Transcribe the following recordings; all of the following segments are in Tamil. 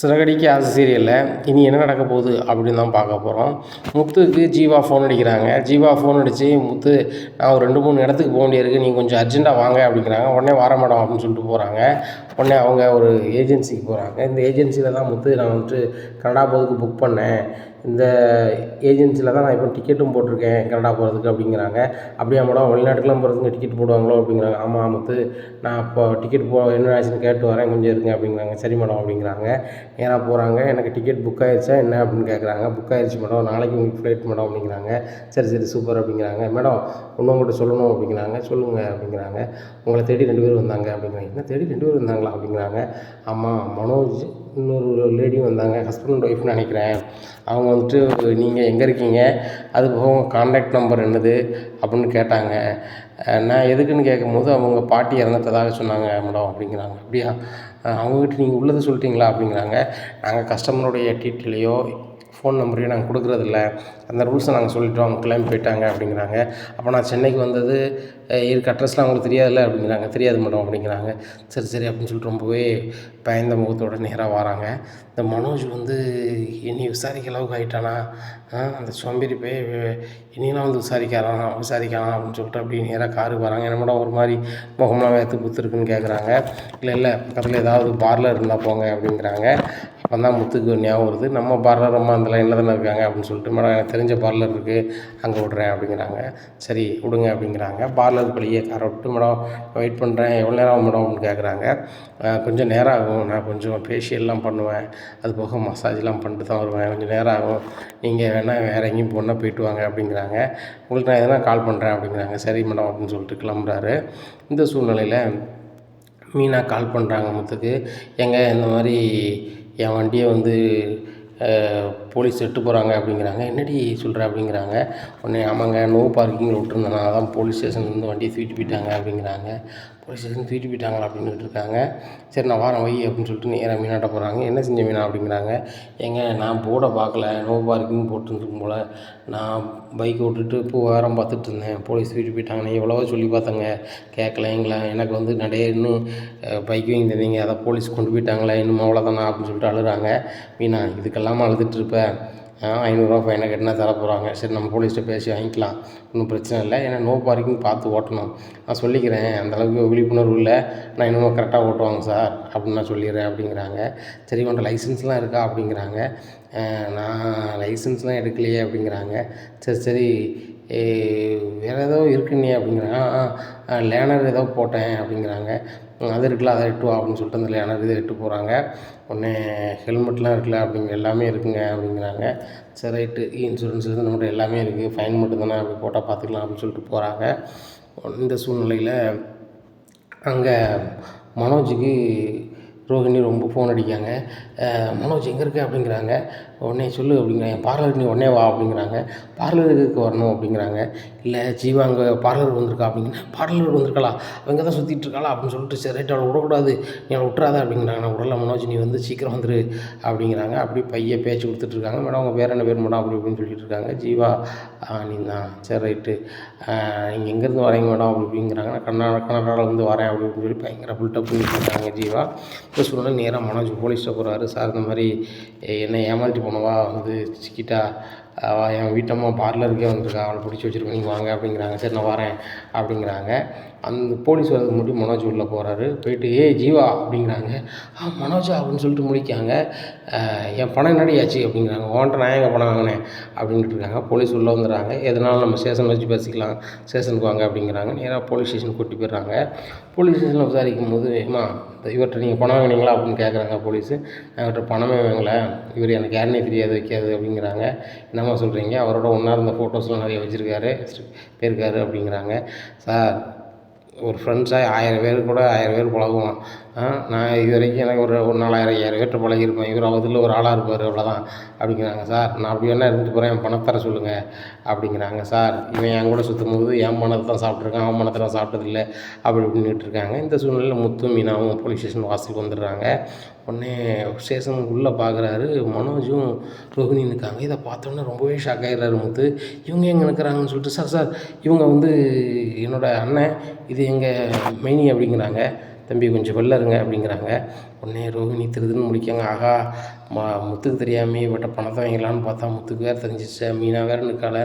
சிறகடிக்க ஆசை சீரியலில் இனி என்ன நடக்க போகுது அப்படின்னு தான் பார்க்க போகிறோம். முத்துக்கு ஜீவா ஃபோன் அடிக்கிறாங்க. ஜீவா ஃபோன் அடித்து, முத்து நான் ஒரு 2-3 இடத்துக்கு போக வேண்டியிருக்கு, நீங்கள் கொஞ்சம் அர்ஜெண்ட்டாக வாங்க அப்படிங்கிறாங்க. உடனே வர மேடம் அப்படின்னு சொல்லிட்டு போகிறாங்க. உடனே அவங்க ஒரு ஏஜென்சிக்கு போகிறாங்க. இந்த ஏஜென்சியில் தான் முத்து நான் வந்துட்டு கனடா போகிறதுக்கு புக் பண்ணேன், இந்த ஏஜென்சியில் தான் நான் இப்போ டிக்கெட்டும் போட்டிருக்கேன் கனடா போகிறதுக்கு அப்படிங்கிறாங்க. அப்படியா மேடம், வெளிநாட்டுக்கெலாம் போகிறதுக்கு டிக்கெட் போடுவாங்களோ அப்படிங்கிறாங்க. ஆமாம் முத்து, நான் இப்போ டிக்கெட் என்ன ஆச்சுன்னு கேட்டு வரேன், கொஞ்சம் இருங்க அப்படிங்கிறாங்க. சரி மேடம் அப்படிங்கிறாங்க. நேராக போகிறாங்க. எனக்கு டிக்கெட் புக் ஆகிடுச்சா என்ன அப்படின்னு கேட்குறாங்க. புக் ஆகிடுச்சு மேடம், நாளைக்கு உங்களுக்கு ஃப்ளைட் மேடம் அப்படிங்கிறாங்க. சரி சரி சூப்பர் அப்படிங்கிறாங்க. மேடம் இன்னும் உங்கள்கிட்ட சொல்லணும் அப்படிங்கிறாங்க. சொல்லுங்கள் அப்படிங்கிறாங்க. உங்களை தேடி 2 பேர் வந்தாங்க அப்படிங்கிறாங்க. என்ன தேடி 2 பேர் வந்தாங்களா அப்படிங்கிறாங்க. ஆமாம், மனோஜ் இன்னொரு லேடியும் வந்தாங்க, ஹஸ்பண்ட் அண்ட் ஒய்ஃப்னு நினைக்கிறேன். அவங்க வந்துட்டு நீங்கள் எங்கே இருக்கீங்க, அது போக உங்கள் கான்டாக்ட் நம்பர் என்னது அப்படின்னு கேட்டாங்க. நான் எதுக்குன்னு கேட்கும்போது அவங்க பாட்டி இறந்துட்டதாக சொன்னாங்க மேடம் அப்படிங்கிறாங்க. அப்படியா, அவங்ககிட்ட நீங்கள் உள்ளதை சொல்லிட்டீங்களா அப்படிங்கிறாங்க. நாங்கள் கஸ்டமருடைய டீட்டெயிலையோ ஃபோன் நம்பரையும் நாங்கள் கொடுக்குறதில்ல, அந்த ரூல்ஸை நாங்கள் சொல்லிட்டோம், அவங்க கிளம்பி போயிட்டாங்க அப்படிங்கிறாங்க. அப்போ நான் சென்னைக்கு வந்தது இருக்க அட்ரஸ்லாம் அவங்களுக்கு தெரியாதுல்ல அப்படிங்கிறாங்க. தெரியாது மேடம் அப்படிங்கிறாங்க. சரி சரி அப்படின்னு சொல்லிட்டு ரொம்பவே பயந்த முகத்தோட நேராக வராங்க. இந்த மனோஜ் வந்து என்னை விசாரிக்க அளவுக்கு ஆகிட்டானா, அந்த சோம்பேறி போய் என்னையெல்லாம் வந்து விசாரிக்கலாம் அப்படின்னு சொல்லிட்டு அப்படி நேராக காருக்கு வராங்க. என்ன மேடம் ஒரு மாதிரி முகம்லாம் வேர்த்து புத்துருக்குன்னு கேட்குறாங்க. இல்லை பக்கத்தில் ஏதாவது பார்லர் இருந்தால் போங்க அப்படிங்கிறாங்க. அப்போ தான் முத்துக்கு ஒரு ஞாபகம் வருது, நம்ம பார்லர் அம்மா அந்த லைனில் தானே இருக்காங்க அப்படின்னு சொல்லிட்டு, மேடம் எனக்கு தெரிஞ்ச பார்லர் இருக்குது, அங்கே விட்றேன் அப்படிங்கிறாங்க. சரி விடுங்க அப்படிங்கிறாங்க. பார்லருக்கு வெளியே காரை விட்டு, மேடம் வெயிட் பண்ணுறேன், எவ்வளோ நேரம் ஆகும் மேடம் அப்படின்னு கேட்குறாங்க. கொஞ்சம் நேரம் ஆகும், நான் கொஞ்சம் ஃபேஷியல்லாம் பண்ணுவேன், அது போக மசாஜ்லாம் பண்ணிட்டு தான் வருவேன், கொஞ்சம் நேரம் ஆகும், நீங்கள் வேணால் வேறு எங்கேயும் போனால் போயிட்டு வாங்க அப்படிங்கிறாங்க. உங்களுக்கு நான் எதனா கால் பண்ணுறேன் அப்படிங்கிறாங்க. சரி மேடம் அப்படின்னு சொல்லிட்டு கிளம்புறாரு. இந்த சூழ்நிலையில் மீனா கால் பண்ணுறாங்க முத்துக்கு. ஏங்க இந்த மாதிரி என் வண்டியை வந்து போலீஸ் எட்டு போகிறாங்க அப்படிங்கிறாங்க. என்னடி சொல்கிற அப்படிங்கிறாங்க. உடனே ஆமாங்க, நோ பார்க்கிங்கில் விட்டுருந்தேன், நான் அதான் போலீஸ் ஸ்டேஷன்லேருந்து வண்டியை தூக்கிட்டு போயிட்டாங்க அப்படிங்கிறாங்க. போலீஸ் ஸ்டேஷன் தூக்கிட்டு போயிட்டாங்களா அப்படின்ட்டு இருக்காங்க. சரி நான் வாரேன் வை அப்படின்னு சொல்லிட்டு நேராக மீனாட்ட போகிறாங்க. என்ன செஞ்ச மீனா அப்படிங்கிறாங்க. ஏங்க நான் போர்டை பார்க்கல, நோ பார்க்கிங் போட்டுருந்துருக்கும் போல், நான் பைக்கை விட்டுட்டு இப்போ வாரம் பார்த்துட்டு இருந்தேன், போலீஸ் தூக்கிட்டு போயிட்டாங்கன்னு எவ்வளவோ சொல்லி பார்த்தேங்க, கேட்கலைங்களா, எனக்கு வந்து நிறைய இன்னும் பைக் வாங்கி தந்தீங்க, அதை போலீஸ் கொண்டு போயிட்டாங்களே, இன்னும் அவ்வளோதானா அப்படின்னு சொல்லிட்டு அழுகிறாங்க. மீனா இதுக்கெல்லாமல் அழுதுட்டுருப்பேன், 500 ரூபா ஃபைனை கட்டினா தர போகிறாங்க, சரி நம்ம போலீஸ்கிட்ட பேசி வாங்கிக்கலாம், ஒன்றும் பிரச்சனை இல்லை, ஏன்னா நோ பார்க்கிங் பார்த்து ஓட்டணும், நான் சொல்லிக்கிறேன், அந்தளவுக்கு விழிப்புணர்வு இல்லை, நான் இன்னும் கரெக்டாக ஓட்டுவாங்க சார் அப்படின்னு நான் சொல்லிடுறேன் அப்படிங்கிறாங்க. சரி உன்ட்ட லைசன்ஸ்லாம் இருக்கா அப்படிங்கிறாங்க. நான் லைசன்ஸ்லாம் எடுக்கலையே அப்படிங்கிறாங்க. சரி வேறு ஏதோ இருக்குன்னே அப்படிங்கிறாங்க. லேனர் ஏதோ போட்டேன் அப்படிங்கிறாங்க. அது இருக்குல்ல, அதை எட்டு வா அப்படின்னு சொல்லிட்டு அந்த லேனர் இதை எட்டு போகிறாங்க. உடனே ஹெல்மெட்லாம் இருக்குல்ல அப்படிங்க, எல்லாமே இருக்குங்க அப்படிங்கிறாங்க. சரி ரைட்டு, இன்சூரன்ஸ் நம்மகிட்ட எல்லாமே இருக்குது, ஃபைன் மட்டும் தானே அப்படி போட்டால் பார்த்துக்கலாம் அப்படின்னு சொல்லிட்டு போகிறாங்க. இந்த சூழ்நிலையில் அங்கே மனோஜுக்கு ரோஹிணி ரொம்ப ஃபோன் அடிக்காங்க. மனோஜ் எங்கே இருக்க அப்படிங்கிறாங்க. உடனே சொல்லு அப்படிங்கிறாங்க. பார்லருக்கு நீ உடனே வா அப்படிங்கிறாங்க. பார்லருக்கு வரணும் அப்படிங்கிறாங்க. இல்லை ஜீவா அங்கே பார்லருக்கு வந்திருக்கா அப்படிங்கன்னா. பார்லருக்கு வந்திருக்காளா, அவங்க தான் சுற்றிட்டு இருக்காளா அப்படின்னு சொல்லிட்டு, சரி ரைட் அவளை விடக்கூடாது, நீ அவளை விட்டுறாத அப்படிங்கிறாங்க. நான் உடல மனோஜ், நீ வந்து சீக்கிரம் வந்துரு அப்படிங்கிறாங்க. அப்படி பைய பேச்சு கொடுத்துட்ருக்காங்க. மேடம் அவங்க பேர் என்ன பேர் மேடம் அப்படி இப்படின்னு சொல்லிட்டு இருக்காங்க. ஜீவா நீ தான், சரி ரைட்டு, நீங்கள் எங்கேருந்து வரீங்க மேடம் அப்படி இப்படிங்கிறாங்க. நான் கர்நாடகாவிலேருந்து வரேன் அப்படி இப்படின்னு சொல்லி பயங்கர புல்டப் பண்ணிட்டு இருக்காங்க ஜீவா. இப்போ சொல்லுங்கள் நேராக மனோஜ் போலீஸ்கிட்ட போகிறாரு. சார் இந்த மாதிரி என்னை ஏமாற்றிட்டு போனவா வந்து சிக்கிட்டா, என் வீட்டம்மா பார்லருக்கே வந்திருக்கா, அவளை பிடிச்சி வச்சுருக்கேன், நீங்கள் வாங்க அப்படிங்கிறாங்க. சரி நான் வரேன் அப்படிங்கிறாங்க. அந்த போலீஸ் வரதுக்கு முன்னாடி மனோஜ் உள்ளே போகிறாரு. போயிட்டு ஏய் ஜீவா அப்படிங்கிறாங்க. மனோஜா அப்படின்னு சொல்லிட்டு முடிக்காங்க. என் பணம் என்னடி ஆச்சு அப்படிங்கிறாங்க. உன்கிட்ட நான் எங்கள் பணம் வாங்கினேன் அப்படின்ட்டு இருக்காங்க. போலீஸ் உள்ளே வந்துடுறாங்க. எதனாலும் நம்ம ஸ்டேஷன் வச்சு பேசிக்கலாம், ஸ்டேஷனுக்கு வாங்க அப்படிங்கிறாங்க. நேராக போலீஸ் ஸ்டேஷன் கூட்டி போயிடுறாங்க. போலீஸ் ஸ்டேஷனில் விசாரிக்கும் போது இவர்கிட்ட நீங்கள் பணம் வாங்கினீங்களா அப்படின்னு கேட்குறாங்க போலீஸு. நான் இவர்கிட்ட பணமே வாங்கலை, இவர் எனக்கு யாருன்னே தெரியாது வைக்காது அப்படிங்கிறாங்க. என்னம்மா சொல்கிறீங்க, அவரோட ஒன்றா இருந்த ஃபோட்டோஸ்லாம் நிறைய வச்சுருக்காரு, போயிருக்காரு அப்படிங்கிறாங்க. சார் ஒரு ஃப்ரெண்ட்ஸாக 1000 பேர் கூட 1000 பேர் பழகுவான், நான் இது வரைக்கும் எனக்கு ஒரு 4000 5000 பேர்கிட்ட பழகியிருப்பேன், இவர் அதில் ஒரு ஆளாக இருப்பார் அவ்வளோதான் அப்படிங்கிறாங்க. சார் நான் அப்படி வேணா இருந்துட்டு போகிறேன், என் பணத்தை தர சொல்லுங்கள் அப்படிங்கிறாங்க. சார் இவன் என் கூட சுற்றும் போது என் பணத்தை தான் சாப்பிட்ருக்கான், அவன் பணத்தை நான் சாப்பிட்டதில்லை அப்படி இப்படின்னுட்டு இருக்காங்க. இந்த சூழ்நிலையில் முத்து மீனாவும் போலீஸ் ஸ்டேஷன் வாசலுக்கு வந்துடுறாங்க. உடனே ஸ்டேஷனுக்குள்ளே பார்க்குறாரு, மனோஜும் ரோஹிணியும் இருக்காங்க. இதை பார்த்தோன்னே ரொம்பவே ஷாக் ஆகிடுறாரு முத்து. இவங்க எங்கே நிற்கிறாங்கன்னு சொல்லிட்டு, சார் இவங்க வந்து என்னோடய அண்ணன், இது எங்கள் மைனி அப்படிங்கிறாங்க. இந்த தம்பி கொஞ்சம் வெளில இருங்க அப்படிங்கிறாங்க. உடனே ரோகிணி திருதுன்னு முழிக்காங்க. ஆகா, முத்துக்கு தெரியாமல் இவட்ட பணத்தை வாங்கிக்கலான்னு பார்த்தா முத்துக்கு வேறு தெரிஞ்சிச்சு, மீனா வேறு நிற்கால,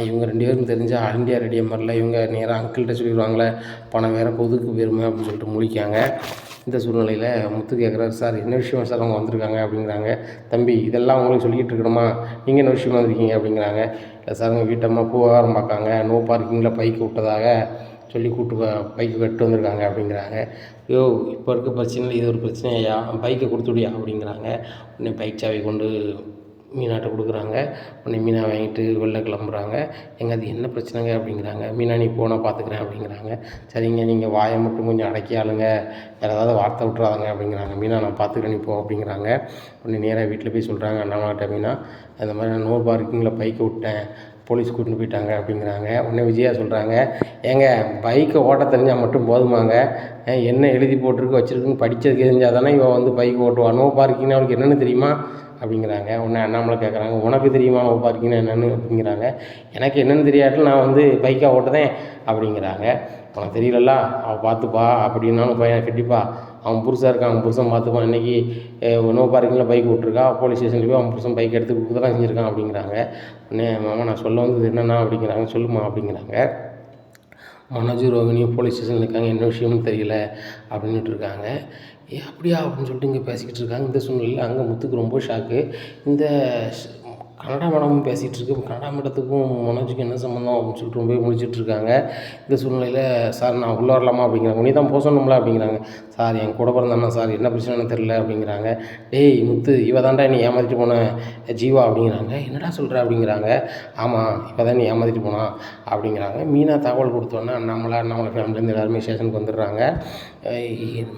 இவங்க 2 பேரும் தெரிஞ்சால் ஆல் இண்டியா ரேடியோ மாதிரில இவங்க நேராக அங்கிள்கிட்ட சொல்லிடுவாங்களே, பணம் வேறு பொதுக்கு போயிருமே அப்படின்னு சொல்லிட்டு முழிக்காங்க. இந்த சூழ்நிலையில் முத்து கேட்குறாரு, சார் என்ன விஷயம் சார் அவங்க வந்திருக்காங்க அப்படிங்கிறாங்க. தம்பி இதெல்லாம் உங்களுக்கு சொல்லிக்கிட்டு இருக்கணுமா, நீங்கள் என்ன விஷயமா வந்திருக்கீங்க அப்படிங்கிறாங்க. இல்லை சார் உங்கள் வீட்டம்மா பூவாரம் பார்க்காங்க, நோ பார்க்கிங்கில் பைக்கு விட்டதாக சொல்லி பைக்கு கட்டு வந்திருக்காங்க அப்படிங்கிறாங்க. யோ இப்போ இருக்க பிரச்சனையில் இது ஒரு பிரச்சனையா, பைக்கை கொடுத்துடியா அப்படிங்கிறாங்க. உடனே பைக் சாவி கொண்டு மீனாட்ட கொடுக்குறாங்க. உடனே மீனா வாங்கிட்டு வெளில கிளம்புறாங்க. எங்க அது என்ன பிரச்சனைங்க அப்படிங்கிறாங்க. மீனா நீ போனால் பார்த்துக்கிறேன் அப்படிங்கிறாங்க. சரிங்க நீங்கள் வாயை மட்டும் கொஞ்சம் அடக்கி ஆளுங்க, வேறு ஏதாவது வார்த்தை விட்றாதங்க அப்படிங்கிறாங்க. மீனா நான் பார்த்துக்கிறேன் நீ போ அப்படிங்கிறாங்க. உடனே நேராக வீட்டில் போய் சொல்கிறாங்க அண்ணாமலாட்ட, மீனா அந்த மாதிரி நோ பார்க்கிங்கில் பைக்கை விட்டேன், போலீஸ் கூட்டின்னு போயிட்டாங்க அப்படிங்கிறாங்க. உடனே விஜயா சொல்கிறாங்க, ஏங்க பைக்கை ஓட்ட தெரிஞ்சால் மட்டும் போதுமாங்க, என்ன எழுதி போட்டிருக்கு வச்சுருக்குன்னு படித்தது தெரிஞ்சால் தானே இவன் வந்து பைக் ஓட்டுவான், நோ பார்க்கிங்னா அவனுக்கு என்னென்னு தெரியுமா அப்படிங்கிறாங்க. உடனே அண்ணாமலை கேட்குறாங்க, உனக்கு தெரியுமா நோ பார்க்கிங்னா என்னென்னு அப்படிங்கிறாங்க. எனக்கு என்னென்னு தெரியாட்டில் நான் வந்து பைக்காக ஓட்டுதேன் அப்படிங்கிறாங்க. உனக்கு தெரியலல்ல, அவன் பார்த்துப்பா அப்படின்னாலும் பையன் கட்டிப்பா, அவன் புருஷன் இருக்கான், அவன் புருஷன் பார்த்துப்பான், இன்றைக்கி நோ பார்க்கிங்கில் பைக் விட்ருக்கா, போலீஸ் ஸ்டேஷனுக்கு போய் அவன் புருஷன் பைக் எடுத்து கொடுத்து தான் செஞ்சுருக்கான் அப்படிங்கிறாங்க. உடனே மாமா நான் சொல்ல வந்தது என்னென்னா அப்படிங்கிறாங்க. சொல்லுமா அப்படிங்கிறாங்க. மனோஜ் ரோகிணியும் போலீஸ் ஸ்டேஷனில் இருக்காங்க, என்ன விஷயம்னு தெரியல அப்படின்ட்டு இருக்காங்க. அப்படியா அப்படின்னு சொல்லிட்டு இங்கே பேசிக்கிட்டு இருக்காங்க. இந்த சூழ்நிலையில் அங்கே முத்துக்கு ரொம்ப ஷாக்கு. இந்த கனடா மேடமும் பேசிகிட்டு இருக்கு. கனடா மேடத்துக்கும் மனோஜுக்கும் என்ன சம்மந்தம் அப்படின்னு சொல்லிட்டு ரொம்ப முடிச்சிட்ருக்காங்க. இந்த சூழ்நிலையில் சார் நான் உள்ளே வரலாமா அப்படிங்கிறாங்க. நீ தான் போக சொன்னோம்ல அப்படிங்கிறாங்க. சார் என் கூட பிறந்தாண்ணா சார், என்ன பிரச்சனைன்னு தெரில அப்படிங்கிறாங்க. டேய் முத்து, இவ தாண்டா நீ ஏமாற்றிட்டு போன ஜீவா அப்படிங்கிறாங்க. என்னடா சொல்கிற அப்படிங்கிறாங்க. ஆமாம் இவ தான் நீ ஏமாற்றிட்டு போனா அப்படிங்கிறாங்க. மீனா தகவல் கொடுத்தோன்னே அண்ணாமலை ஃபேமிலியிலேருந்து எல்லாருமே ஸ்டேஷனுக்கு வந்துடுறாங்க.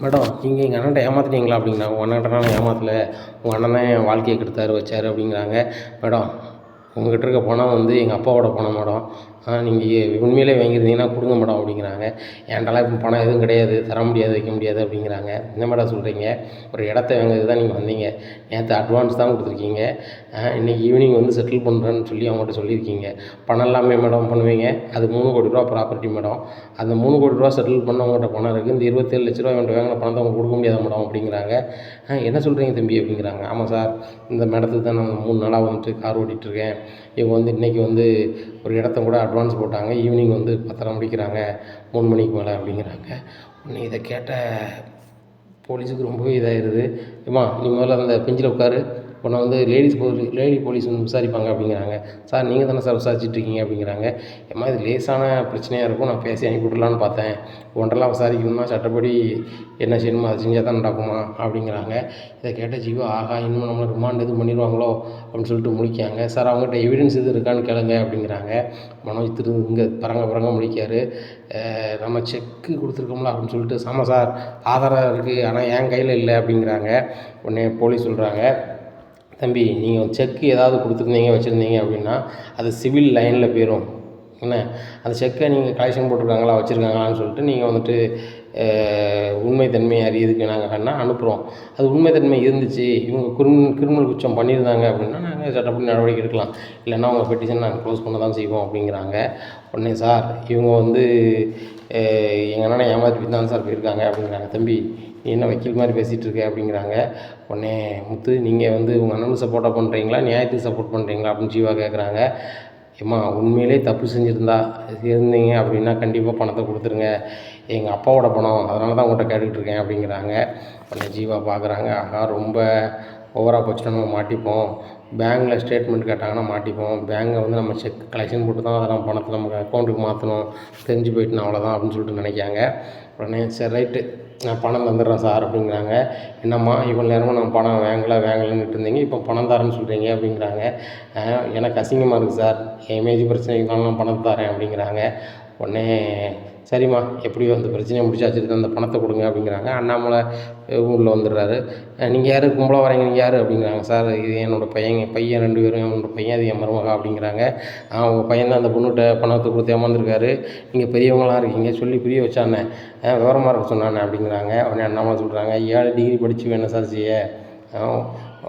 மேடம் நீங்கள் எங்கள் அண்ணன்ட்ட ஏமாற்றிட்டீங்களா அப்படிங்கிறாங்க. உங்கள் அண்ணன்ட்ட நான் ஏமாற்றலை, உங்கள் அண்ணன் தான் என் வாழ்க்கையை கெடுத்தார் வச்சார் அப்படிங்கிறாங்க. மேடம் உங்கள்கிட்ட இருக்க பணம் வந்து எங்கள் அப்பாவோட பணம் மேடம், நீங்கள் உண்மையிலே வாங்கியிருந்தீங்கன்னா கொடுங்க மேடம் அப்படிங்கிறாங்க. என்கிட்டலாம் இப்போ பணம் எதுவும் கிடையாது, தர முடியாது, வைக்க முடியாது அப்படிங்கிறாங்க. என்ன மேடம் சொல்கிறீங்க, ஒரு இடத்த வாங்குறதுக்கு தான் நீங்கள் வந்தீங்க, நேற்று அட்வான்ஸ் தான் கொடுத்துருக்கீங்க, இன்றைக்கி ஈவினிங் வந்து செட்டில் பண்ணுறேன்னு சொல்லி அவங்கள்ட்ட சொல்லியிருக்கீங்க. பணம் எல்லாமே மேடம் பண்ணுவீங்க, அது 3 கோடி ரூபா ப்ராப்பர்ட்டி மேடம், அந்த 3 கோடி ரூபா செட்டில் பண்ண அவங்கள்ட்ட பணம் இருக்குது, இந்த 27 லட்ச ரூபா அவங்கள்ட்ட வாங்கின பணத்தை அவங்க கொடுக்க முடியாத மேடம் அப்படிங்கிறாங்க. என்ன சொல்கிறீங்க தம்பி அப்படிங்கிறாங்க. ஆமாம் சார், இந்த மேடத்துக்கு தான் நான் 3 நாளாக வந்துட்டு கார் ஓட்டிகிட்ருக்கேன், இவங்க வந்து இன்றைக்கி வந்து ஒரு இடத்த கூட அட்வான்ஸ் போட்டாங்க, ஈவினிங் வந்து 10:30 முடிக்கிறாங்க, 3 மணிக்கு மேலே அப்படிங்கிறாங்க. உடனே இதை கேட்ட போலீஸுக்கு ரொம்பவே இதாகிடுது. ஏம்மா நீ முதல்ல அந்த பெஞ்சில் உட்காரு, உன்னை வந்து லேடி போலீஸ் வந்து விசாரிப்பாங்க அப்படிங்கிறாங்க. சார் நீங்கள் தானே சார் விசாரிச்சுட்ருக்கீங்க அப்படிங்கிறாங்க. ஏம்மா இது லேசான பிரச்சனையாக இருக்கும், நான் பேசி அனுப்பி விட்றலான்னு பார்த்தேன், ஒன்றெல்லாம் விசாரிக்கணும்னா சட்டப்படி என்ன செய்யணுமோ அதை செஞ்சால் தான் நடக்குமா அப்படிங்கிறாங்க. இதை கேட்ட ஜீவா, ஆகா இன்னும் நம்மளை ரிமாண்ட் எதுவும் பண்ணிடுவாங்களோ அப்படின்னு சொல்லிட்டு முழிக்காங்க. சார் அவங்ககிட்ட எவிடன்ஸ் எதுவும் இருக்கான்னு கேளுங்க அப்படிங்கிறாங்க. மனோஜ் இங்கே பரங்க முழிக்காரு. நம்ம செக்கு கொடுத்துருக்கோம்ல அப்படின்னு சொல்லிட்டு, ஆமாம் சார் ஆதாரம் இருக்குது, ஆனால் என் கையில் இல்லை அப்படிங்கிறாங்க. உடனே போலீஸ் சொல்கிறாங்க, தம்பி நீங்கள் செக்கு ஏதாவது கொடுத்துருந்தீங்க வச்சுருந்தீங்க அப்படின்னா அது சிவில் லைனில் போயிடும், என்ன அந்த செக்கை நீங்கள் கலெக்ஷன் போட்டிருக்காங்களா வச்சுருக்காங்களான்னு சொல்லிட்டு நீங்கள் வந்துட்டு உண்மைத்தன்மை அறியதுக்கு நாங்கள் வேணால் அனுப்புகிறோம், அது உண்மைத்தன்மை இருந்துச்சு, இவங்க கிரிமினல் குற்றம் பண்ணியிருந்தாங்க அப்படின்னா நாங்கள் சட்டப்படி நடவடிக்கை எடுக்கலாம், இல்லைன்னா அவங்க பெட்டிஷன் நாங்கள் க்ளோஸ் பண்ண தான் செய்வோம் அப்படிங்கிறாங்க. உடனே சார் இவங்க வந்து எங்கள் அண்ணனை ஏமாற்றிட்டு தான் சார் போயிருக்காங்க அப்படிங்கிறாங்க. தம்பி நீ என்ன வக்கீல் மாதிரி பேசிகிட்டு இருக்க அப்படிங்கிறாங்க. உடனே முத்து நீங்கள் வந்து உங்கள் அண்ணனுக்கு சப்போர்ட்டாக பண்ணுறீங்களா, நியாயத்துக்கு சப்போர்ட் பண்ணுறீங்களா அப்படின்னு ஜீவா கேட்குறாங்க. ஏம்மா உண்மையிலே தப்பு இருந்தீங்க அப்படின்னா கண்டிப்பாக பணத்தை கொடுத்துருங்க, எங்கள் அப்பாவோட பணம், அதனால தான் உங்கள்கிட்ட கேட்டுக்கிட்டு இருக்கேன் அப்படிங்கிறாங்க. உடனே ஜீவா பார்க்குறாங்க, ஆகா ரொம்ப ஓவராக போச்சுன்னா நம்ம மாட்டிப்போம், பேங்க்கில் ஸ்டேட்மெண்ட் கேட்டாங்கன்னா மாட்டிப்போம், பேங்கை வந்து நம்ம செக் கலெக்ஷன் போட்டு தான் அதெல்லாம் பணத்தை நமக்கு அக்கௌண்ட்டுக்கு மாற்றணும், தெரிஞ்சு போயிட்டுனா அவ்வளோதான் அப்படின்னு சொல்லிட்டு நினைக்காங்க. உடனே சரி ரைட்டு நான் பணம் தந்துடுறேன் சார் அப்படிங்கிறாங்க. என்னம்மா இவ்வளோ நேரமாக நான் பணம் வாங்கலைன்னுட்டு இருந்தீங்க, இப்போ பணம் தரேன்னு சொல்கிறீங்க அப்படிங்கிறாங்க. எனக்கு அசிங்கமாக இருக்குது சார், என் இமேஜ் பிரச்சனைக்கு நான் பணம் தரேன் அப்படிங்கிறாங்க. உடனே சரிம்மா எப்படியோ அந்த பிரச்சனையை முடிச்சாச்சு, அந்த பணத்தை கொடுங்க அப்படிங்கிறாங்க. அண்ணாமலை ஊரில் வந்துடுறாரு. நீங்கள் யார் கும்பலாக வரீங்க, நீங்கள் யார் அப்படிங்கிறாங்க. சார் இது என்னோடய பையன் 2 பேரும், என்னோடய பையன் அது என் மருமக அப்படிங்கிறாங்க. உங்கள் பையன் தான் அந்த பொண்ணுகிட்ட பணத்தை கொடுத்து ஏமாந்துருக்காரு, நீங்கள் பெரியவங்களாம் இருக்கீங்க சொல்லி புரிய வச்சானே, விவரமாக இருக்க சொன்னானே அப்படிங்கிறாங்க. உடனே அண்ணாமலை சொல்கிறாங்க, 7 டிகிரி படித்து வேணும் சார் செய்ய,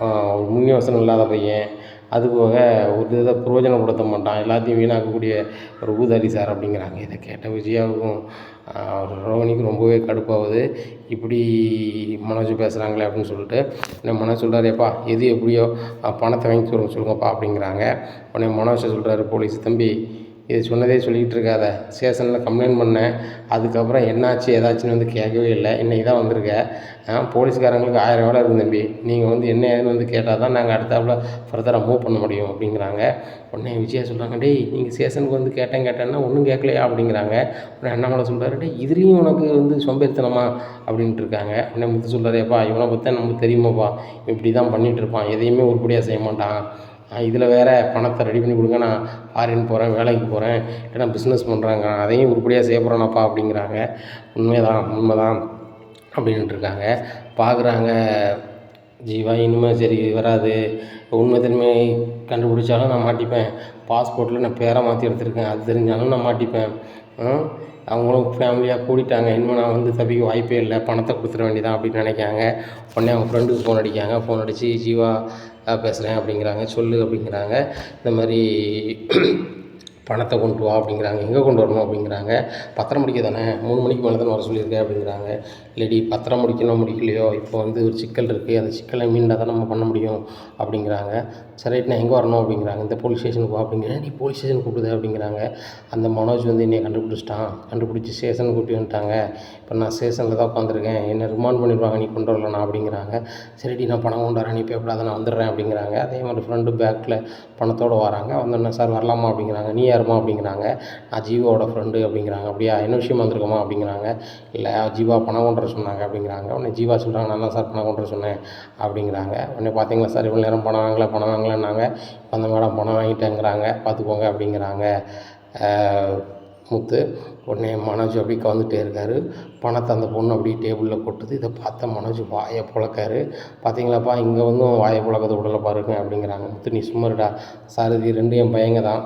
ஒரு முன் யோசனை இல்லாத பையன். அதுபோக ஒரு இதை பிரயோஜனப்படுத்த மாட்டான், எல்லாத்தையும் வீணாக்கக்கூடிய ஒரு ஊதாரி சார் அப்படிங்கிறாங்க. இதை கேட்ட விஜயாவுக்கும் ரோஹிணிக்கும் ரொம்பவே கடுப்பாகுது. இப்படி மனோஜ் பேசுகிறாங்களே அப்படின்னு சொல்லிட்டு உடனே மனோஜ் சொல்கிறாரு, எப்பா எது எப்படியோ பணத்தை வாங்கி சொல்லுங்கப்பா அப்படிங்கிறாங்க. உடனே மனோஜ் சொல்கிறாரு போலீஸ், தம்பி இது சொன்னதே சொல்லிக்கிட்டு இருக்காத, ஸ்டேஷனில் கம்ப்ளைண்ட் பண்ணேன், அதுக்கப்புறம் என்னாச்சு ஏதாச்சுன்னு வந்து கேட்கவே இல்லை, இன்றைக்கி தான் வந்திருக்க. போலீஸ்காரங்களுக்கு 1000 வேலை இருக்கும் தம்பி, நீங்கள் வந்து என்ன ஏதுன்னு வந்து கேட்டால் தான் நாங்கள் அடுத்தாப்புல ஃபர்தராக மூவ் பண்ண முடியும் அப்படிங்கிறாங்க. உடனே விஜயா சொல்கிறாங்க, டேய் நீங்கள் ஸ்டேஷனுக்கு வந்து கேட்டேன்னா ஒன்றும் கேட்கலையா அப்படிங்கிறாங்க. உடனே அண்ணாமலை சொல்கிறாரு, டேய் இதுலேயும் உனக்கு வந்து சோம்பேறித்தனமா அப்படின்ட்டு இருக்காங்க. உடனே முத்து சொல்கிறாரு, எப்பா இவனை பற்றி நமக்கு தெரியுமாப்பா, இப்படி தான் பண்ணிகிட்டு இருப்பான், எதையுமே உருப்படியாக செய்ய மாட்டான், இதில் வேறு பணத்தை ரெடி பண்ணி கொடுங்க, நான் ஃபாரின் போகிறேன், வேலைக்கு போகிறேன், இல்லைனா பிஸ்னஸ் பண்ணுறாங்க, அதையும் உருப்படியாக செய்ய போகிறேனாப்பா அப்படிங்கிறாங்க. உண்மைதான் அப்படின்ட்டுருக்காங்க. பார்க்குறாங்க ஜீவா, இனிமேல் சரி வராது, உண்மை தன்மையை கண்டுபிடிச்சாலும் நான் மாட்டிப்பேன், பாஸ்போர்ட்டில் நான் பேரை மாற்றி எடுத்திருக்கேன் அது தெரிஞ்சாலும் நான் மாட்டிப்பேன், அவங்களும் ஃபேமிலியாக கூட்டிட்டாங்க, இனிமேல் நான் வந்து தப்பிக்க வாய்ப்பே இல்லை, பணத்தை கொடுத்துட வேண்டியதான் அப்படின்னு நினைக்காங்க. உடனே அவங்க ஃப்ரெண்டுக்கு ஃபோன் அடிக்காங்க. ஃபோன் அடித்து ஜீவா பேசுகிறேன் அப்படிங்கிறாங்க. சொல்லு அப்படிங்கிறாங்க. இந்த மாதிரி பணத்தை கொண்டு வா அப்படிங்கிறாங்க. எங்கே கொண்டு வரணும் அப்படிங்கிறாங்க. பத்திரம் முடிக்க தானே, 3 மணிக்கு மேலே தானே வர சொல்லியிருக்கேன் அப்படிங்கிறாங்க. இல்லடி பத்திரம் முடிக்கலையோ, இப்போ வந்து ஒரு சிக்கல் இருக்குது, அந்த சிக்கலை மீண்டாக தான் நம்ம பண்ண முடியும் அப்படிங்கிறாங்க. சரி ரைட், நான் எங்கே வரணும் அப்படிங்கிறாங்க. இந்த போலீஸ் ஸ்டேஷனுக்கு வா அப்படிங்கிறேன். நீ போலீஸ் ஸ்டேஷனுக்கு கூப்பிடுது அப்படிங்கிறாங்க. அந்த மனோஜ் வந்து என்னை கண்டுபிடிச்சி ஸ்டேஷனுக்கு கூட்டி வந்துட்டாங்க, இப்போ நான் ஸ்டேஷனில் தான் உட்காந்துருக்கேன், என்னை ரிமாண்ட் பண்ணிடுவாங்க நீ கொண்டு வரலண்ணா அப்படிங்கிறாங்க. சரிடி நான் பணம் கொண்டு வரேன், நீ பேப்படாத நான் வந்துடுறேன் அப்படிங்கிறாங்க. அதே மாதிரி ஃப்ரெண்டு பேக்கில் பணத்தோடு வராங்க. வந்தோடனே சார் வரலாமா அப்படிங்கிறாங்க. நீ யாருமா அப்படிங்கிறாங்க. நான் ஜீவாவோட ஃப்ரெண்டு அப்படிங்கிறாங்க. அப்படியா, என்ன விஷயமா வந்திருக்கோமா அப்படிங்கிறாங்க. இல்லை ஜீவா பணம் கொண்டு வர சொன்னாங்க அப்படிங்கிறாங்க. உடனே ஜீவா சொல்கிறாங்க, நான் தான் சார் பணம் கொண்டு வர சொன்னேன் அப்படிங்கிறாங்க. உடனே பார்த்தீங்களா சார் இவ்வளோ நேரம் பணம் வாங்கலைன்னாங்க, இப்போ அந்த மேடம் பணம் வாங்கிட்டேங்கிறாங்க, பார்த்துக்கோங்க அப்படிங்கிறாங்க முத்து. உடனே மனோஜ் அப்படி கவுந்துட்டே இருக்கார். பணத்தை அந்த பொண்ணு அப்படியே டேபிளில் கொட்டுது. இதை பார்த்த மனோஜ் வாயை புழக்காரு. பார்த்தீங்களாப்பா இங்கே வந்து வாயை புழக்கத்தை விடலை பாருங்க அப்படிங்கிறாங்க. முத்து நீ சும்மாருடா சார், இது 2 என் பையங்க தான்,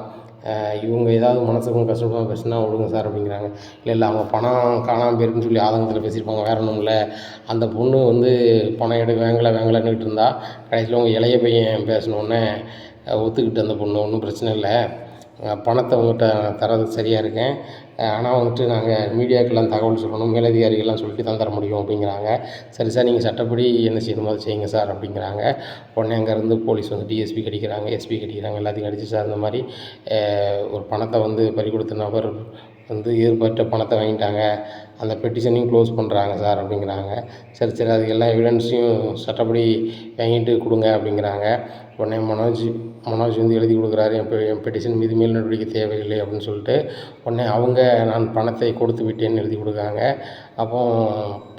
இவங்க ஏதாவது மனசுக்கும் கஷ்டப்படாமல் பேசுனா விடுங்க சார் அப்படிங்கிறாங்க. இல்லை அவங்க பணம் காணாமல் போயிருக்குன்னு சொல்லி ஆதங்கத்தில் பேசியிருப்பாங்க, வேறு ஒன்றும் இல்லை. அந்த பொண்ணு வந்து பணம் வேங்கலைன்னுக்கிட்டு இருந்தா, கடைசியில் உங்கள் இளைய பையன் பேசினோடனே ஒத்துக்கிட்டு அந்த பொண்ணு ஒன்றும் பிரச்சனை இல்லை, பணத்தை உங்கள்கிட்ட தரதுக்கு சரியாக இருக்கேன், ஆனால் வந்துட்டு நாங்கள் மீடியாக்கெல்லாம் தகவல் சொல்லணும், மேலதிகாரிகள்லாம் சொல்லிட்டு தான் தர முடியும் அப்படிங்கிறாங்க. சரி சார் நீங்கள் சட்டப்படி என்ன செய்யணுமோ அதை செய்யுங்க சார் அப்படிங்கிறாங்க. உடனே அங்கேருந்து போலீஸ் வந்து டிஎஸ்பி கடிக்கிறாங்க, எஸ்பி கடிக்கிறாங்க, எல்லாத்தையும் கடிச்சு சார் இந்த மாதிரி ஒரு பணத்தை வந்து பறி கொடுத்த நபர் வந்து எதிர்பார்த்த பணத்தை வாங்கிட்டாங்க, அந்த பெட்டிஷனையும் க்ளோஸ் பண்ணுறாங்க சார் அப்படிங்கிறாங்க. சரி அது எல்லா எவிடன்ஸையும் சட்டப்படி வாங்கிட்டு கொடுங்க அப்படிங்கிறாங்க. உடனே மனோஜ் வந்து எழுதி கொடுக்குறாரு, என் பெட்டிஷன் மீது மேல் நடவடிக்கை தேவையில்லை அப்படின்னு சொல்லிட்டு. உடனே அவங்க நான் பணத்தை கொடுத்து விட்டேன்னு எழுதி கொடுக்குறாங்க. அப்போ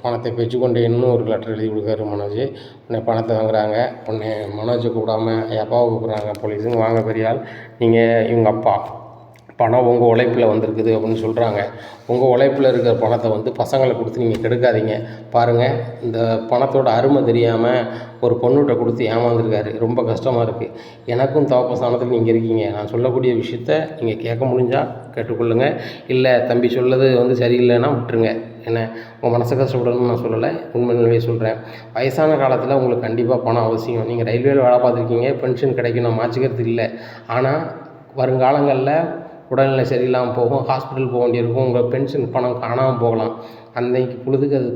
பணத்தை பெற்றுக்கொண்டேன்னு ஒரு லெட்டர் எழுதி கொடுக்குறாரு மனோஜ். உடனே பணத்தை வாங்குறாங்க. உடனே மனோஜை கூப்பிடாம அப்பாவை கூப்பிட்றாங்க போலீஸுங்க, வாங்க பெரியாள், நீங்கள் இவங்க அப்பா, பணம் உங்கள் உழைப்பில் வந்திருக்குது அப்படின்னு சொல்கிறாங்க. உங்கள் உழைப்பில் இருக்கிற பணத்தை வந்து பசங்களை கொடுத்து நீங்கள் கெடுக்காதீங்க, பாருங்கள் இந்த பணத்தோட அருமை தெரியாமல் ஒரு பொண்ணுகிட்ட கொடுத்து ஏமாந்துருக்காரு, ரொம்ப கஷ்டமாக இருக்குது. எனக்கும் தவப்ப ஸ்தானத்தில் நீங்கள் இருக்கீங்க, நான் சொல்லக்கூடிய விஷயத்த நீங்கள் கேட்க முடிஞ்சால் கேட்டுக்கொள்ளுங்க, இல்லை தம்பி சொல்லது வந்து சரியில்லைன்னா விட்டுருங்க, என்ன உங்கள் மனசை கஷ்டப்படணும்னு நான் சொல்லலை, உண்மையிலேயே சொல்கிறேன். வயசான காலத்தில் உங்களுக்கு கண்டிப்பாக பணம் அவசியம். நீங்கள் ரயில்வேயில் வேலை பார்த்துருக்கீங்க, பென்ஷன் கிடைக்கும், நான் மாற்றிக்கிறது இல்லை. ஆனால் வருங்காலங்களில் உடல்நிலை சரியில்லாமல் போகும், ஹாஸ்பிட்டல் போக வேண்டியிருக்கும், உங்கள் பென்ஷன் பணம் காணாமல் போகலாம், அன்றைக்கு பொழுதுக்கு அது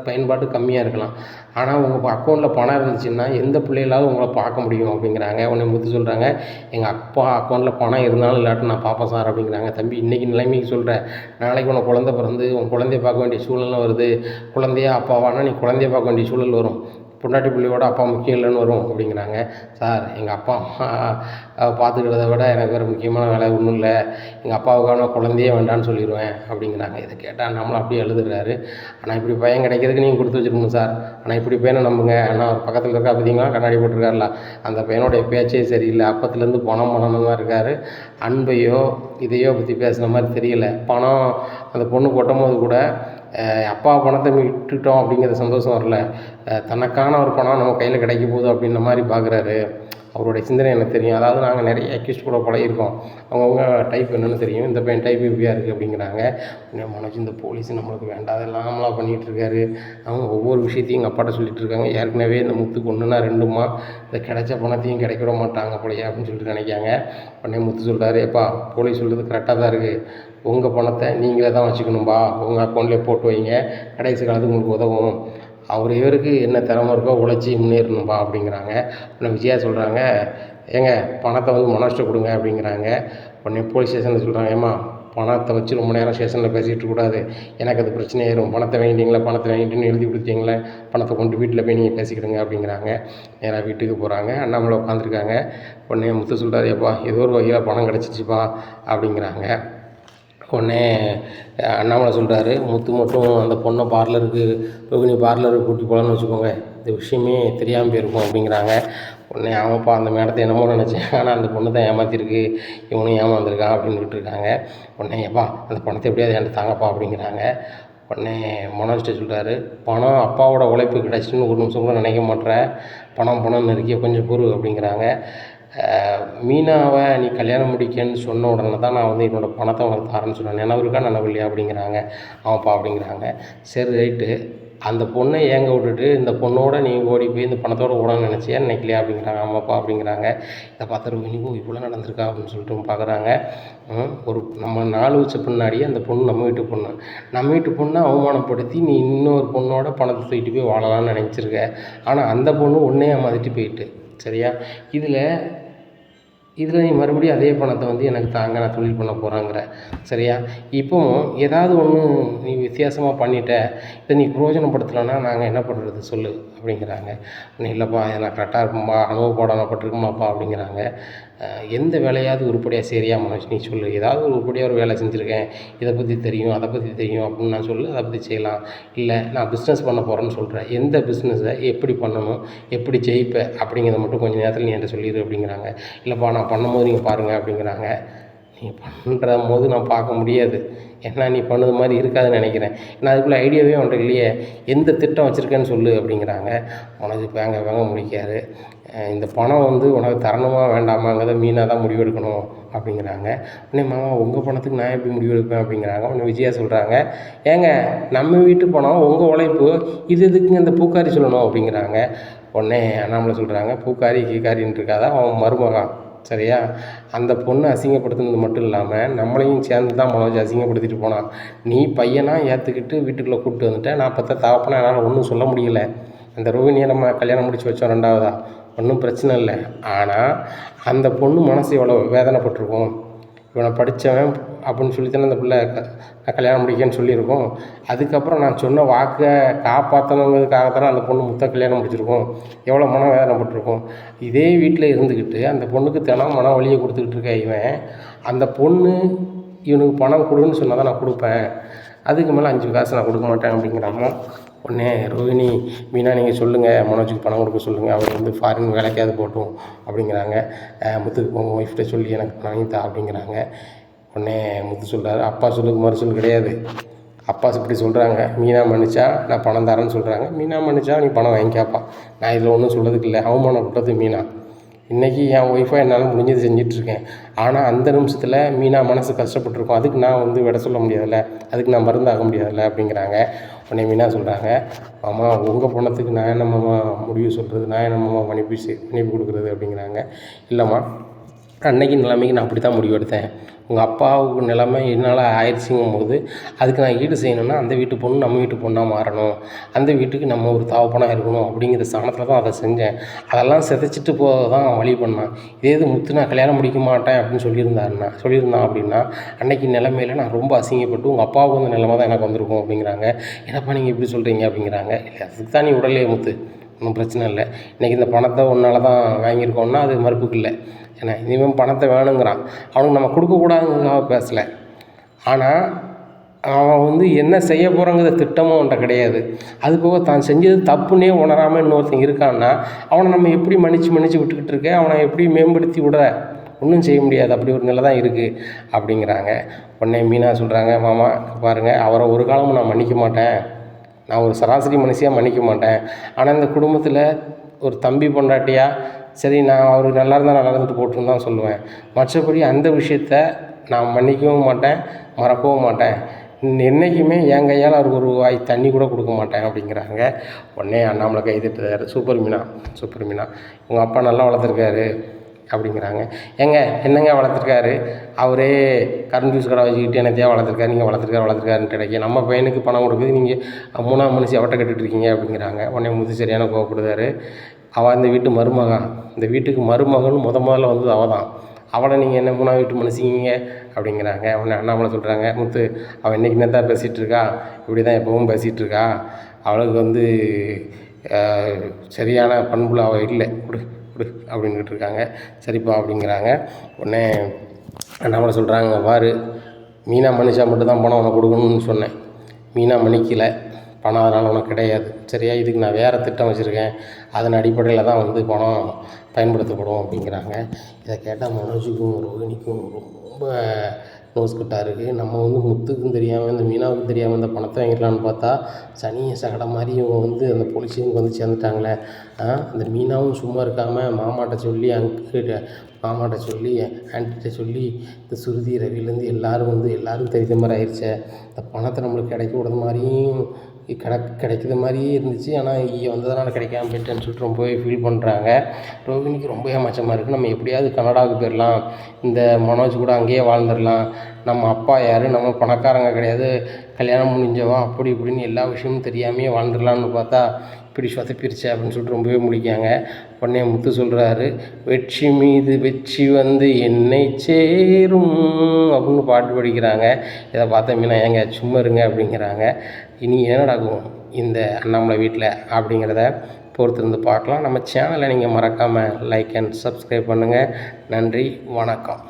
பயன்பாடு கம்மியாக இருக்கலாம். ஆனால் உங்கள் அக்கௌண்ட்டில் பணம் இருந்துச்சுன்னா எந்த பிள்ளைகளாவது உங்களை பார்க்க முடியும் அப்படிங்கிறாங்க. உடனே முத்து சொல்கிறாங்க, எங்கள் அப்பா அக்கௌண்ட்டில் பணம் இருந்தாலும் இல்லாட்டி நான் பார்ப்பேன் சார் அப்படிங்கிறாங்க. தம்பி இன்றைக்கி நிலைமைக்கு சொல்கிறேன், நாளைக்கு உனக்கு குழந்தை பிறந்து உன் குழந்தைய பார்க்க வேண்டிய சூழ்நிலை வருது, குழந்தையா அப்பாவானா நீ குழந்தைய பார்க்க வேண்டிய சூழல் வரும், பொண்டாட்டி பிள்ளையோட அப்பா முக்கியம் இல்லைன்னு வரும் அப்படிங்கிறாங்க. சார் எங்கள் அப்பா அம்மா பார்த்துக்கிறத விட எனக்கு வேறு முக்கியமான வேலை ஒன்றும் இல்லை, எங்கள் அப்பாவுக்கான குழந்தையே வேண்டான்னு சொல்லிடுவேன் அப்படிங்கிறாங்க. இதை கேட்டால் நம்மளும் அப்படியே எழுதுறாரு. ஆனால் இப்படி பையன் கிடைக்கிறதுக்கு நீங்கள் கொடுத்து வச்சுருக்கணும் சார், ஆனால் இப்படி பையனை நம்புங்க, ஆனால் அவர் பக்கத்தில் இருக்கா பார்த்தீங்களா கண்ணாடி போட்டிருக்காருல, அந்த பையனுடைய பேச்சே சரியில்லை, அப்பத்துலேருந்து பணம் தான் இருக்கார், அன்பையோ இதையோ பற்றி பேசுகிற மாதிரி தெரியல. பணம் அந்த பொண்ணு கொட்டும் போது கூட அப்பா பணத்தை மீட்டுட்டோம் அப்படிங்கிற சந்தோஷம் வரல, தனக்கான ஒரு பணம் நம்ம கையில் கிடைக்க போகுது அப்படின்ற மாதிரி பார்க்குறாரு. அவருடைய சிந்தனை எனக்கு தெரியும். அதாவது நாங்கள் நிறைய அக்யூஸ்ட் கூட பழகியிருக்கோம். அவங்கவுங்க டைப் என்னென்னு தெரியும். இந்த பையன் டைப் இப்படியா இருக்குது அப்படிங்கிறாங்க. மனோஜ் இந்த போலீஸ் நம்மளுக்கு வேண்டாதெல்லாம்லாம் பண்ணிகிட்டு இருக்காரு. அவங்க ஒவ்வொரு விஷயத்தையும் எங்கள் அப்பாட்ட சொல்லிகிட்டு இருக்காங்க. ஏற்கனவே இந்த முத்துக்கு 1னா 2மா இந்த கிடைச்ச பணத்தையும் கிடைக்க விட மாட்டாங்க போலையே அப்படின்னு சொல்லிட்டு நினைக்காங்க. உடனே முத்து சொல்கிறாரு, எப்பா போலீஸ் சொல்கிறது கரெக்டாக தான் இருக்குது. உங்கள் பணத்தை நீங்களே தான் வச்சுக்கணும்பா, உங்கள் அக்கௌண்ட்லேயே போட்டு வைங்க, கடைசி காலத்துக்கு உங்களுக்கு உதவும். இவருக்கு என்ன திறமை இருக்கோ உழைச்சி முன்னேறணும்பா அப்படிங்கிறாங்க. உடனே விஜயா சொல்கிறாங்க, ஏங்க பணத்தை வந்து மனோஜ்கிட்ட கொடுங்க அப்படிங்கிறாங்க. உடனே போலீஸ் ஸ்டேஷனில் சொல்கிறாங்க, ஏம்மா பணத்தை வச்சு ரொம்ப நேரம் ஸ்டேஷனில் பேசிகிட்டு இருக்கக்கூடாது, எனக்கு அது பிரச்சனை ஆயிரும். பணத்தை வாங்கிட்டீங்கன்னு எழுதி கொடுத்தீங்களே, பணத்தை கொண்டு வீட்டில் போய் நீங்கள் பேசிக்கிடுங்க அப்படிங்கிறாங்க. நேராக வீட்டுக்கு போகிறாங்க. அண்ணாமலை உட்காந்துருக்காங்க. உடனே முத்து சொல்கிறாரு, எப்பா ஏதோ ஒரு வகையில் பணம் கிடச்சிச்சிப்பா அப்படிங்கிறாங்க. உடனே அண்ணாமலை சொல்கிறாரு, முத்து மட்டும் அந்த பொண்ணை ரோகிணி பார்லருக்கு கூட்டி போகலான்னு வச்சுக்கோங்க, இந்த விஷயமே தெரியாமல் போயிருக்கும் அப்படிங்கிறாங்க. உடனே ஆமாப்பா அந்த மேடத்தை என்னமோ நினச்சேன், ஆனால் அந்த பொண்ணு தான் ஏமாற்றிருக்கு, இவனும் ஏமாந்துருக்கான் அப்படின்னுட்டு இருக்காங்க. உடனே எப்பா அந்த பணத்தை எப்படியாவது என்கிட்ட தாங்கப்பா அப்படிங்கிறாங்க. உடனே மனோஜ்கிட்ட சொல்கிறாரு, பணம் அப்பாவோட உழைப்பு கிடச்சின்னு ஒரு நிமிஷம் கூட நினைக்க மாட்டேன், பணம் நெருக்கிய கொஞ்சம் பொறு அப்படிங்கிறாங்க. மீனாவை நீ கல்யாணம் முடிக்கன்னு சொன்ன உடனே தான் நான் வந்து என்னோடய பணத்தை உனக்கு தரேன்னு சொன்னேன், நினைவு இருக்கா நினைவு இல்லையா அப்படிங்கிறாங்க. ஆமாப்பா அப்படிங்கிறாங்க. சரி ரைட்டு, அந்த பொண்ணை ஏங்க விட்டுட்டு இந்த பொண்ணோட நீ ஓடி போய் இந்த பணத்தோடு ஓடணும்னு நினச்சியா நினைக்கலையா அப்படிங்கிறாங்க. ஆமாப்பா அப்படிங்கிறாங்க. இதை பார்த்துட்டு ரோஹிணிக்கும் இவ்வளோ நடந்திருக்கா அப்படின்னு சொல்லிட்டு பார்க்குறாங்க. நம்ம 4 வச்ச பின்னாடியே அந்த பொண்ணு நம்ம வீட்டு பொண்ணை அவமானப்படுத்தி நீ இன்னொரு பொண்ணோட பணத்தை தூக்கிட்டு போய் வாழலாம்னு நினச்சிருக்க. ஆனால் அந்த பொண்ணு ஒன்றே ஏமாற்றிட்டு போயிட்டு சரியா. இதில் நீ மறுபடியும் அதே பணத்தை வந்து எனக்கு தாங்க, நான் தொழில் பண்ண போகிறேங்கிற சரியா. இப்போவும் ஏதாவது ஒன்று நீ வித்தியாசமாக பண்ணிட்ட, இதை நீ பிரயோஜனப்படுத்தலைன்னா நாங்கள் என்ன பண்ணுறது சொல்லு அப்படிங்கிறாங்க. இல்லைப்பா நான் கரெக்டாக இருக்கும்பா, அனுபவப்படப்பட்டிருக்குமாப்பா அப்படிங்கிறாங்க. எந்த வேலையாவது உருப்படியாக சரியா மனோஜ் நீ சொல்லு, ஏதாவது உருப்படியாக ஒரு வேலை செஞ்சுருக்கேன், இதை பற்றி தெரியும் அதை பற்றி தெரியும் அப்படின்னு நான் சொல்லு, அதை பற்றி செய்யலாம். இல்லை நான் பிஸ்னஸ் பண்ண போகிறேன்னு சொல்கிறேன், எந்த பிஸ்னஸை எப்படி பண்ணணும், எப்படி ஜெயிப்பேன் அப்படிங்கிறத மட்டும் கொஞ்சம் நேரத்தில் நீ என்கிட்ட சொல்லிடு அப்படிங்கிறாங்க. இல்லைப்பா நான் பண்ணும்போது நீங்கள் பாருங்கள் அப்படிங்கிறாங்க. நீ பண்ணுற போது நான் பார்க்க முடியாது, ஏன்னா நீ பண்ணது மாதிரி இருக்காதுன்னு நினைக்கிறேன், ஏன்னா அதுக்குள்ளே ஐடியாவே உன்ட்ட இல்லையே, எந்த திட்டம் வச்சுருக்கேன்னு சொல்லு அப்படிங்கிறாங்க. உனக்கு வேங்க முடிக்காது, இந்த பணம் வந்து உனக்கு தரணுமா வேண்டாமாங்கிறத மீனாக தான் முடிவெடுக்கணும் அப்படிங்கிறாங்க. உடனே மாமா உங்கள் பணத்துக்கு நான் எப்படி முடிவெடுப்பேன் அப்படிங்கிறாங்க. உடனே விஜயா சொல்கிறாங்க, ஏங்க நம்ம வீட்டு பணம் உங்கள் உழைப்பு, இது எதுக்குங்க இந்த பூக்காரி சொல்லணும் அப்படிங்கிறாங்க. உடனே அண்ணாமலை சொல்கிறாங்க, பூக்காரி கீக்காரின்னு இருக்காத அவன் மருமகன் சரியா. அந்த பொண்ணை அசிங்கப்படுத்துனது மட்டும் இல்லாமல் நம்மளையும் சேர்ந்து தான் மனோஜ் அசிங்கப்படுத்திட்டு போனான். நீ பையனாக ஏற்றுக்கிட்டு வீட்டுக்குள்ளே கூப்பிட்டு வந்துட்டேன், நான் பார்த்தா தகப்பனா என்னால் ஒன்றும் சொல்ல முடியல. அந்த ரோஹிணியை நம்ம கல்யாணம் முடிச்சு வச்சோம் 2வதா, ஒன்றும் பிரச்சனை இல்லை. ஆனால் அந்த பொண்ணு மனசு எவ்வளோ வேதனைப்பட்டிருக்கும், இவனை படித்தவன் அப்படின்னு சொல்லி தானே அந்த பிள்ளை நான் கல்யாணம் முடிக்கன்னு சொல்லியிருக்கோம். அதுக்கப்புறம் நான் சொன்ன வாக்கை காப்பாற்றணுங்கிறதுக்காகத்தானே அந்த பொண்ணு முத்த கல்யாணம் முடிச்சிருக்கோம். எவ்வளோ மனம் வேதனைப்பட்டிருக்கும். இதே வீட்டில் இருந்துக்கிட்டு அந்த பொண்ணுக்கு தினம் மன வலியை கொடுத்துக்கிட்டு இருக்க இவன், அந்த பொண்ணு இவனுக்கு பணம் கொடுன்னு சொன்னால் தான் நான் கொடுப்பேன், அதுக்கு மேலே 5 காசு நான் கொடுக்க மாட்டேன் அப்படிங்கிறாமோ. உடனே ரோஹிணி மீனா நீங்கள் சொல்லுங்கள், மனோஜுக்கு பணம் கொடுக்க சொல்லுங்கள், அவர் வந்து ஃபாரின் வேலைக்காவது போட்டும் அப்படிங்கிறாங்க. முத்துக்கு உங்கள் ஒய்ஃப்கிட்ட சொல்லி எனக்கு பணம் வாங்கி தா அப்படிங்கிறாங்க. உடனே முத்து சொல்கிறாரு, அப்பா சொல்லுக்கு மறுசொல் கிடையாது, அப்பா இப்படி சொல்கிறாங்க, மீனா மன்னிச்சா நான் பணம் தரேன்னு சொல்கிறாங்க, மீனா மன்னிச்சா நீ பணம் வாங்கிக்காப்பா, நான் இதில் ஒன்றும் சொல்கிறதுக்கு இல்லை. அவமானப்பட்டது மீனா, இன்றைக்கி என் ஒய்ஃபாக என்னால் முடிஞ்சது செஞ்சிட்ருக்கேன். ஆனால் அந்த நிமிஷத்தில் மீனா மனசு கஷ்டப்பட்டுருக்கோம், அதுக்கு நான் வந்து விட சொல்ல முடியாதுல்ல, அதுக்கு நான் மருந்தாக முடியாதுல்ல அப்படிங்கிறாங்க. உடனே மீனா சொல்கிறாங்க, மாமா உங்கள் பணத்துக்கு நான் என்னம்மா முடிவு சொல்கிறது, நான் என்னம்மா மன்னிப்பு கொடுக்குறது அப்படிங்கிறாங்க. இல்லைம்மா அன்னைக்கு நிலைமைக்கு நான் அப்படி தான் முடிவெடுத்தேன், உங்கள் அப்பாவுக்கு நிலைமை என்னால் ஆயிடுச்சுங்கும்போது அதுக்கு நான் ஈடு செய்யணும்னா அந்த வீட்டு பொண்ணு நம்ம வீட்டு பொண்ணாக மாறணும், அந்த வீட்டுக்கு நம்ம ஒரு தகப்பனாக இருக்கணும் அப்படிங்கிற ஸ்தானத்தில் தான் அதை செஞ்சேன். அதெல்லாம் சிதைச்சிட்டு போக தான் வழி பண்ணான். இதே இது முத்து நான் கல்யாணம் முடிக்க மாட்டேன் அப்படின்னு சொல்லியிருந்தான் அப்படின்னா அன்னைக்கு நிலைமையில் நான் ரொம்ப அசிங்கப்பட்டு உங்கள் அப்பாவுக்கு வந்து நிலைமை தான் எனக்கு வந்திருக்கும் அப்படிங்கிறாங்க. என்னப்பா நீங்கள் இப்படி சொல்கிறீங்க அப்படிங்கிறாங்க. இல்லை அதுக்கு தான் நீ உடலே முத்து, ஒன்றும் பிரச்சனை இல்லை, இன்றைக்கி இந்த பணத்தை ஒன்றால் தான் வாங்கியிருக்கோம்னா அது மறுப்புக்கு இல்லை. ஏன்னா இவன் பணத்தை வேணுங்கிறான், அவனுக்கு நம்ம கொடுக்கக்கூடாதுங்கிறதுக்காக பேசலை. ஆனால் அவன் வந்து என்ன செய்ய போகிறோங்கிற திட்டமும் அவன்கிட்ட கிடையாது. அது போக தான் செஞ்சது தப்புன்னே உணராமல் இன்னொருத்தன் இருக்கான்னா அவனை நம்ம எப்படி மன்னிச்சு விட்டுக்கிட்டு இருக்க, அவனை எப்படி மேம்படுத்தி விட, ஒன்றும் செய்ய முடியாது, அப்படி ஒரு நிலை தான் இருக்குது அப்படிங்கிறாங்க. உடனே மீனா சொல்கிறாங்க, மாமா பாருங்கள் அவரை ஒரு காலமும் நான் மன்னிக்க மாட்டேன், நான் ஒரு சராசரி மனுஷியாக மன்னிக்க மாட்டேன், ஆனால் இந்த குடும்பத்தில் ஒரு தம்பி பொண்டாட்டியாக சரி நான் அவர் நல்லா இருந்தால் நல்லா இருந்துட்டு போட்டுன்னு தான் சொல்லுவேன். மற்றபடி அந்த விஷயத்த நான் மன்னிக்கவும் மாட்டேன், மறக்கவும் மாட்டேன். என்றைக்குமே என் கையால் அவருக்கு ஒரு வாய் தண்ணி கூட கொடுக்க மாட்டேன் அப்படிங்கிறாங்க. உடனே அண்ணாமலை கை தட்டுறாரு. சூப்பர் மீனா, சூப்பர் மீனா, உங்கள் அப்பா நல்லா வளர்த்துருக்காரு அப்படிங்கிறாங்க. ஏங்க என்னங்க வளர்த்துருக்காரு, அவரே கரண்ட் ஜூஸ் கடை வச்சுக்கிட்டு என்னத்தையா வளர்த்துருக்காரு, நீங்கள் வளர்த்துருக்காருன்ட்டு கிடைக்க நம்ம பையனுக்கு பணம் கொடுக்குது, நீங்கள் 3ஆம் மனுஷி அவட்ட கட்டுட்ருக்கீங்க அப்படிங்கிறாங்க. உடனே முத்து சரியான கோவப்படுதாரு. அவள் இந்த வீட்டு மருமகா, இந்த வீட்டுக்கு மருமகன்னு முதல்ல வந்தது அவள் தான். அவளை நீங்கள் என்ன 3ஆம் வீட்டு மனுஷிங்க அப்படிங்கிறாங்க. உடனே அண்ணாமலை சொல்கிறாங்க, முத்து அவள் இன்றைக்கி நேரத்தான் பேசிகிட்ருக்கா, இப்படி தான் எப்பவும் பேசிகிட்ருக்கா, அவளுக்கு சரியான பண்புல அவள் இல்லை, கொடு கொடு அப்படின்னுட்டு இருக்காங்க. சரிப்பா அப்படிங்கிறாங்க. உடனே அண்ணாமலை சொல்கிறாங்க, பாரு மீனா மனுஷா மட்டும்தான் பணம் உனக்கு கொடுக்கணும்னு சொன்னேன், மீனா மன்னிக்கலை, பணம் அதனால் உனக்கு கிடையாது சரியா, இதுக்கு நான் வேறு திட்டம் வச்சுருக்கேன், அதன் அடிப்படையில் தான் பணம் பயன்படுத்தப்படும் அப்படிங்கிறாங்க. இதை கேட்டால் மனோஜுக்கும் ரோகிணிக்கும் ரொம்ப நோஸ்கட்டாக இருக்குது. நம்ம முத்துக்கும் தெரியாமல் இந்த மீனாவுக்கும் தெரியாமல் இந்த பணத்தை வாங்கிடலான்னு பார்த்தா சனியை சகடை மாதிரி இவங்க அந்த போலீஸுக்கு சேர்ந்துட்டாங்களே. அந்த மீனாவும் சும்மா இருக்காமல் மாமாட்ட சொல்லி மாமாட்ட சொல்லி ஆன்ட்டிகிட்ட சொல்லி இந்த சுருதி ரவிலேருந்து எல்லோரும் எல்லோரும் தெரிஞ்ச மாதிரி ஆயிடுச்சே, இந்த பணத்தை நம்மளுக்கு கிடைக்க விடுற மாதிரியும் கிடைக்கிற மாதிரியே இருந்துச்சு. ஆனால் இங்கே வந்ததுனால கிடைக்காம போயிட்டேன்னு சொல்லிட்டு ரொம்பவே ஃபீல் பண்ணுறாங்க. ரோகிணிக்கு ரொம்ப ஏமாற்றமாக இருக்குது. நம்ம எப்படியாவது கனடாவுக்கு போயிடலாம், இந்த மனோஜ் கூட அங்கேயே வாழ்ந்துடலாம், நம்ம அப்பா யார், நம்ம பணக்காரங்க கிடையாது, கல்யாணம் முடிஞ்சவா, அப்படி இப்படின்னு எல்லா விஷயமும் தெரியாமையே வாழ்ந்துடலான்னு பார்த்தா இப்படி சொதப்பிருச்சு அப்படின்னு சொல்லிட்டு ரொம்பவே முடிக்காங்க. உடனே முத்து சொல்கிறாரு, வெற்றி மீது வெற்றி என்னை சேரும் அப்படின்னு பாட்டு படிக்கிறாங்க. இதை பார்த்த மீனா ஏங்க சும்மா இருங்க அப்படிங்கிறாங்க. இனி என்ன நடக்கும் இந்த அண்ணாமலை வீட்டில் அப்படிங்கிறத பொறுத்திருந்து பார்க்கலாம். நம்ம சேனலை நீங்கள் மறக்காமல் லைக் அண்ட் சப்ஸ்கிரைப் பண்ணுங்கள். நன்றி, வணக்கம்.